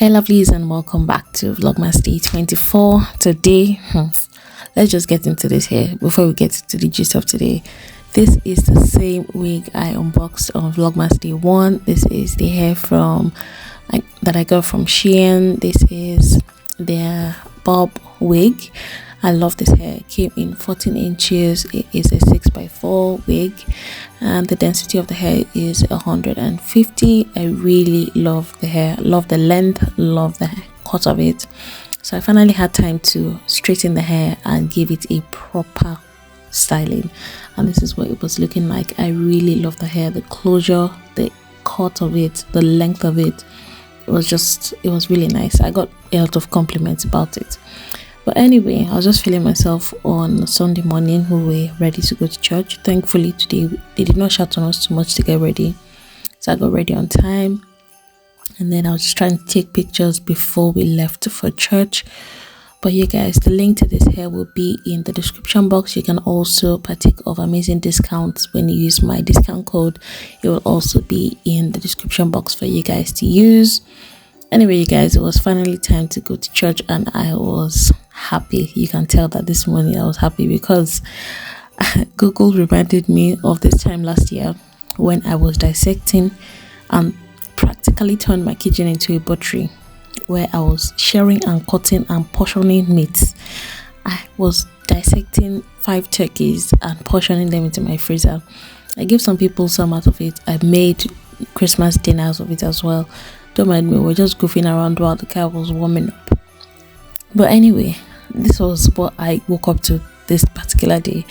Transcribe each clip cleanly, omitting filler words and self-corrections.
Hey lovelies, and welcome back to Vlogmas Day 24. Today, let's just get into this hair before we get to the gist of today. This is the same wig I unboxed on Vlogmas Day 1. This is the hair that I got from SHEIN. This is their bob wig. I love this hair. It came in 14 inches. It is a 6x4 wig, and the density of the hair is 150. I really love the hair, love the length, love the cut of it. So I finally had time to straighten the hair and give it a proper styling, and this is what it was looking like. I really love the hair, the closure, the cut of it, the length of it. It was really nice. I got a lot of compliments about it. But anyway, I was just feeling myself on Sunday morning. We were ready to go to church. Thankfully today they did not shout on us too much to get ready, so I got ready on time, and then I was just trying to take pictures before we left for church. But you guys, the link to this hair will be in the description box. You can also partake of amazing discounts when you use my discount code. It will also be in the description box for you guys to use. Anyway, you guys, it was finally time to go to church, and I was happy. You can tell that this morning I was happy because Google reminded me of this time last year when I was dissecting and practically turned my kitchen into a butchery, where I was sharing and cutting and portioning meats. I was dissecting 5 turkeys and portioning them into my freezer. I gave some people some out of it. I made Christmas dinners of it as well. Don't mind me, we're just goofing around while the car was warming up. But anyway, this was what I woke up to this particular day,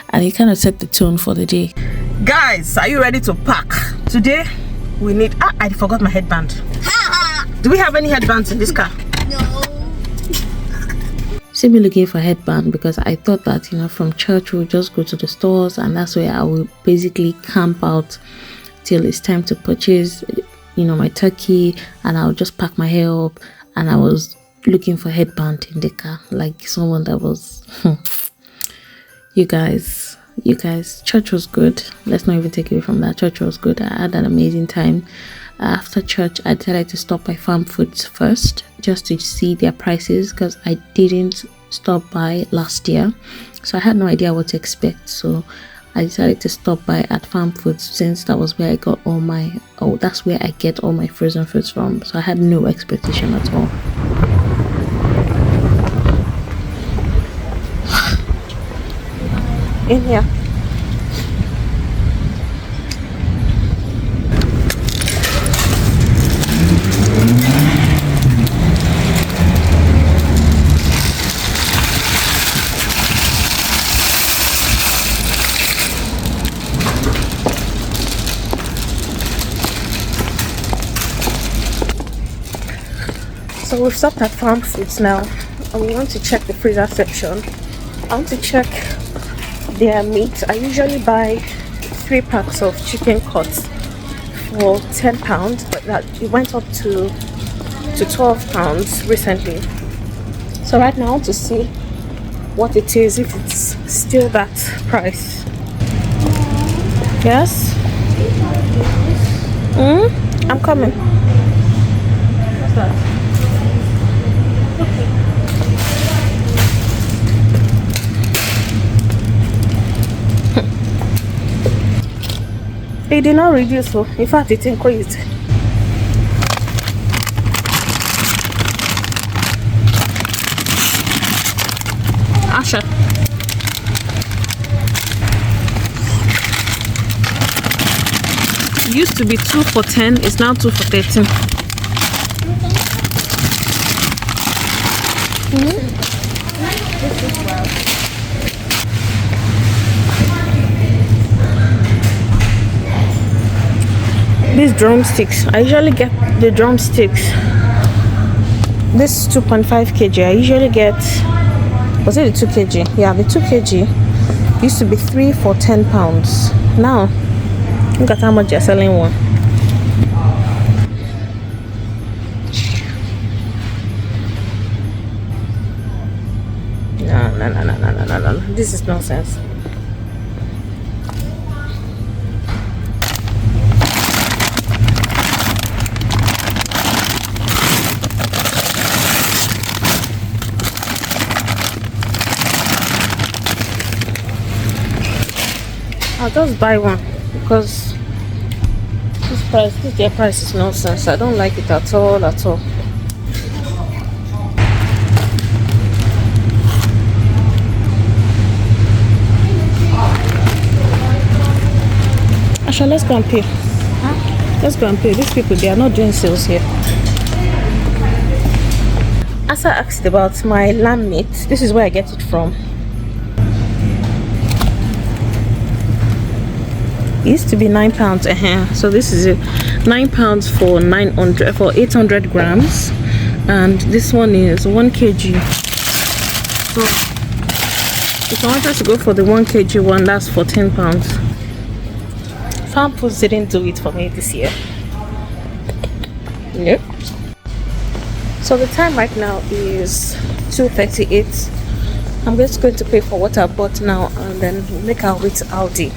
and it kind of set the tone for the day. Guys, are you ready to pack? Today we need I forgot my headband. Do we have any headbands in this car? No. See me looking for a headband because I thought that, from church we'll just go to the stores, and that's where I will basically camp out till it's time to purchase my turkey, and I'll just pack my hair up. And I was looking for headband in the car, like someone that was you guys, church was good. Let's not even take away from that. Church was good. I had an amazing time. After church, I decided to stop by Farm Foods first just to see their prices, because I didn't stop by last year, so I had no idea what to expect. So I decided to stop by at Farm Foods, since that was where I got that's where I get all my frozen foods from. So I had no expectation at all. In here. So we've stopped at Farm Foods now, and we want to check the freezer section. I want to check their meat. I usually buy 3 packs of chicken cuts for £10, but that it went up to £12 recently. So right now I want to see what it is, if it's still that price. Yes? I'm coming. What's that? It did not reduce, so in fact it increased. Asha. It used to be 2 for 10, it's now 2 for 13. This is wild. These drumsticks, I usually get the drumsticks. This 2.5 kg, I usually get, was it the 2 kg? Yeah, the 2 kg used to be 3 for £10. Now look at how much you're selling one. No, this is nonsense. I'll just buy one because their price is nonsense. I don't like it at all, at all. Asha, let's go and pay. Huh? Let's go and pay. These people, they are not doing sales here. As I asked about my lamb meat, this is where I get it from. It used to be £9 so this is £9 for 800 grams, and this one is 1 kg. So if I wanted to go for the 1 kg one, that's £14. Farm Foods didn't do it for me this year. Yep. So the time right now is 2:38. I'm just going to pay for what I bought now and then make our way to Aldi.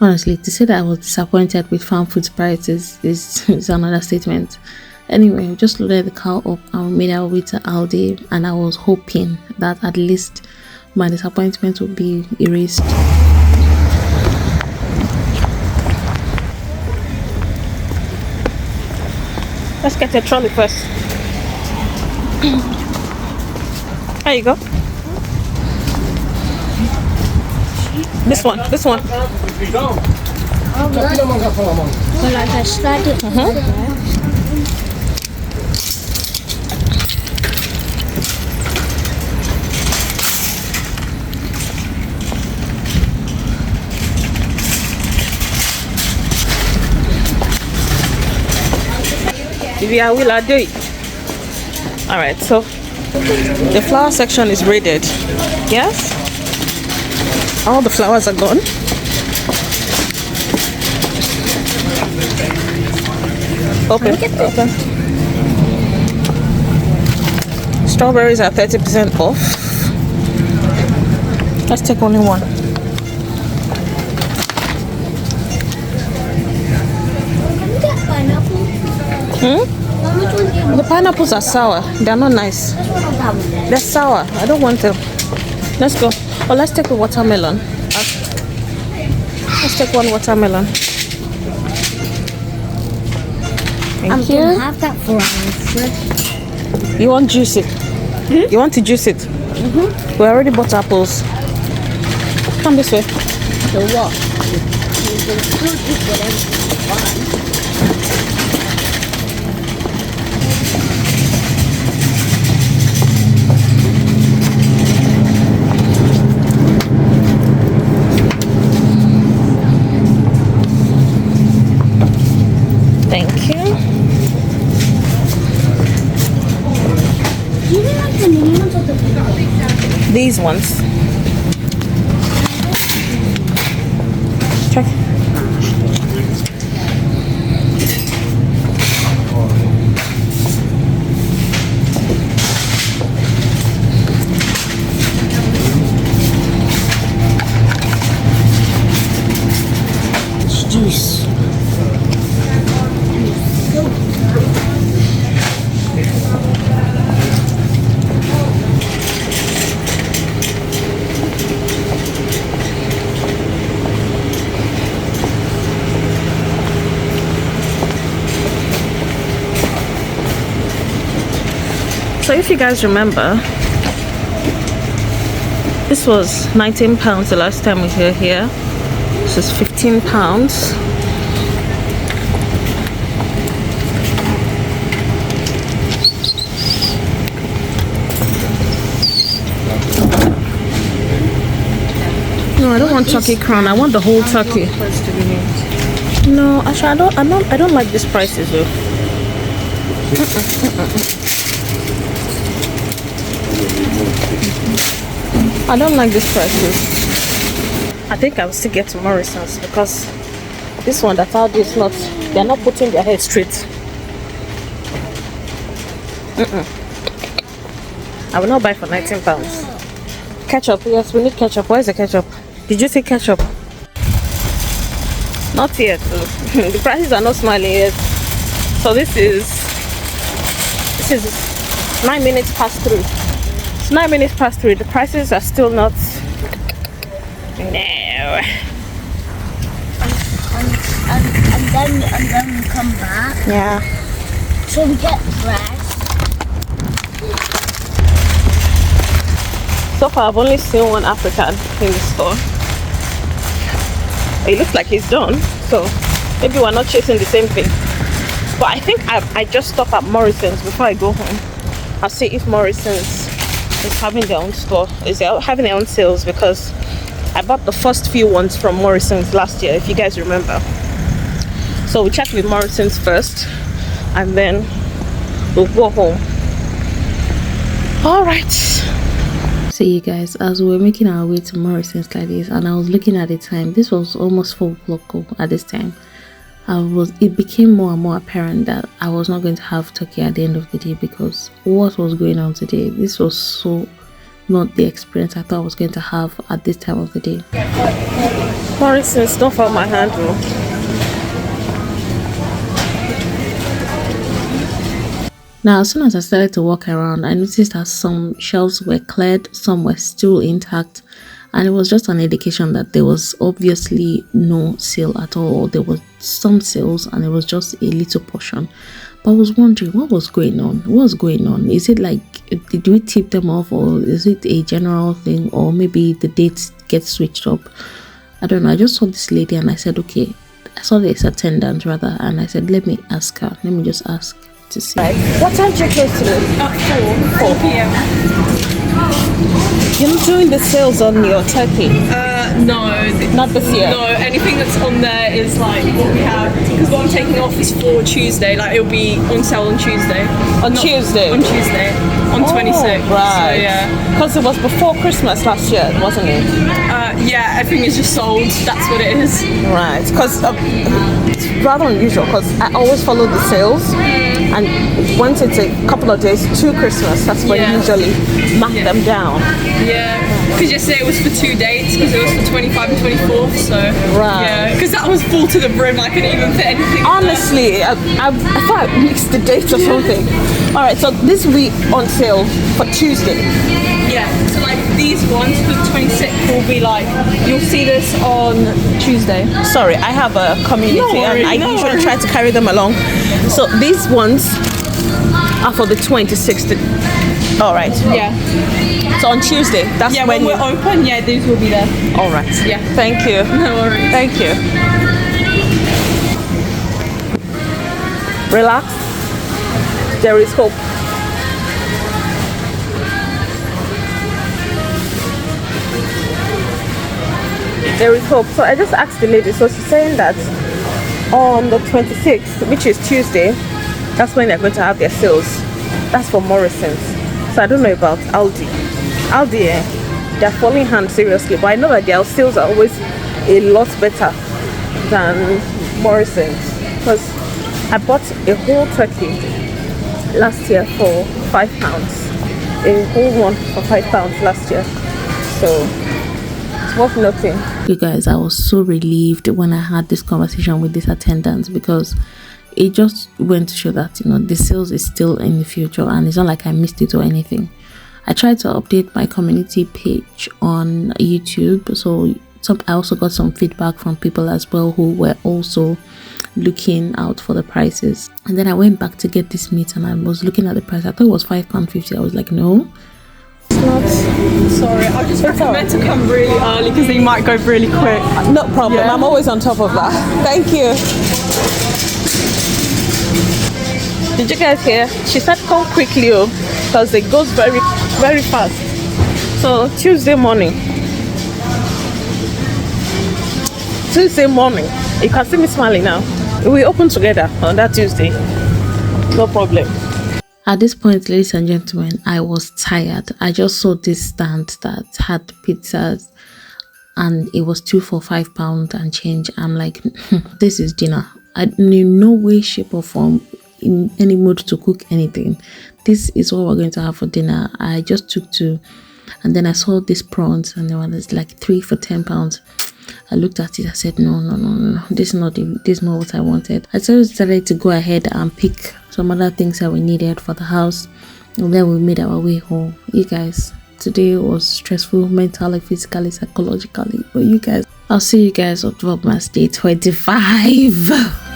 Honestly, to say that I was disappointed with farm food prices is another statement. Anyway, we just loaded the car up and we made our way to Aldi, and I was hoping that at least my disappointment would be erased. Let's get a trolley first. There you go. This one. Yeah, will I do it? Alright, so the flower section is raided. Yes? All the flowers are gone. Open. Strawberries are 30% off. Let's take only one. The pineapples are sour. They're not nice. They're sour. I don't want them. Let's go. Oh, let's take a watermelon. Let's take one watermelon. Thank you. Gonna have that for us. You want juice it? You want to juice it? We already bought apples. Come this way. The what? You can still eat whatever you want. Thank you. Do you like the mini ones or the big ones? These ones. Check. It's juice. So if you guys remember, this was £19 the last time we were here. This is £15. No, I don't want turkey crown. I want the whole turkey. No, actually, I don't like these prices though. I don't like these prices. I think I will still get to Morrison's because this one that Aldi is not, they're not putting their head straight. I will not buy for £19. Ketchup, yes, we need ketchup. Where is the ketchup? Did you say ketchup? Not yet. The prices are not smiling yet. So this is 9 minutes past 3. It's 9 minutes past 3. The prices are still not. No. and then we come back. Yeah. So we get dressed. So far, I've only seen one African in the store. It looks like he's done, so maybe we're not chasing the same thing. But I think I just stop at Morrison's before I go home. I'll see if Morrison's is having their own store, is having their own sales, because I bought the first few ones from Morrison's last year, if you guys remember. So we check with Morrison's first, and then we'll go home. All right. So you guys, as we were making our way to Morrison's like this, and I was looking at the time, this was almost 4 o'clock at this time. It became more and more apparent that I was not going to have turkey at the end of the day, because what was going on today, this was so not the experience I thought I was going to have at this time of the day. Morrison's, don't fall my handle. Now, as soon as I started to walk around, I noticed that some shelves were cleared, some were still intact, and it was just an indication that there was obviously no sale at all. There was some sales and it was just a little portion. But I was wondering what was going on. What's going on? Is it like, did we tip them off, or is it a general thing, or maybe the dates get switched up? I don't know. I just saw this lady and I said, okay, I saw this attendant rather, and I said, let me ask her. Let me just ask to see. What time did you close today? At 4 p.m. You're not doing the sales on your turkey? No. Not this year? No, anything that's on there is like what we have, because what I'm taking off is for Tuesday, like it'll be on sale on Tuesday. On Tuesday? On Tuesday, on 26th. Right. So yeah. Because it was before Christmas last year, wasn't it? Yeah, everything is just sold, that's what it is. Right, because it's rather unusual, because I always follow the sales, and once it's a couple of days to Christmas, that's when you usually mark them down. Yeah, because yesterday it was for 2 dates, because it was for 25 and 24th, so right. Yeah, because that was full to the brim, I couldn't even fit anything. Honestly, I thought I mixed the dates or something. All right, so this will be on sale for Tuesday. Yeah, so like these ones for the 26th will be like, you'll see this on Tuesday. Sorry, I have a community and I usually try to carry them along. So these ones are for the 26th. All right. Yeah. So on Tuesday, that's when we're open, yeah, these will be there. All right. Yeah. Thank you. No worries. Thank you. Relax. There is hope. There is hope. So I just asked the lady. So she's saying that on the 26th, which is Tuesday, that's when they're going to have their sales. That's for Morrison's. So I don't know about Aldi. Aldi, they're falling hand seriously. But I know that their sales are always a lot better than Morrison's. Because I bought a whole turkey last year for £5. A whole one for £5 last year. So it's worth nothing. You guys, I was so relieved when I had this conversation with this attendant, because it just went to show that, you know, the sales is still in the future, and it's not like I missed it or anything. I tried to update my community page on YouTube, so I also got some feedback from people as well who were also looking out for the prices. And then I went back to get this meat and I was looking at the price. I thought it was £5.50. I was like, no, it's not. Sorry, I just recommend to come really early because they might go really quick. No problem. Yeah. I'm always on top of that. Thank you. Did you guys hear? She said come quickly, because it goes very, very fast. So Tuesday morning, you can see me smiling now. We open together on that Tuesday. No problem. At this point, ladies and gentlemen, I was tired. I just saw this stand that had pizzas and it was 2 for £5 and change. I'm like, this is dinner. I'm in no way, shape or form in any mood to cook anything. This is what we're going to have for dinner. I just took 2, and then I saw these prawns and there was like 3 for £10. I looked at it. I said, no, this is not what I wanted. I decided to go ahead and pick some other things that we needed for the house, and then we made our way home. You guys, today was stressful, mentally, physically, psychologically, but you guys, I'll see you guys on Vlogmas day 25.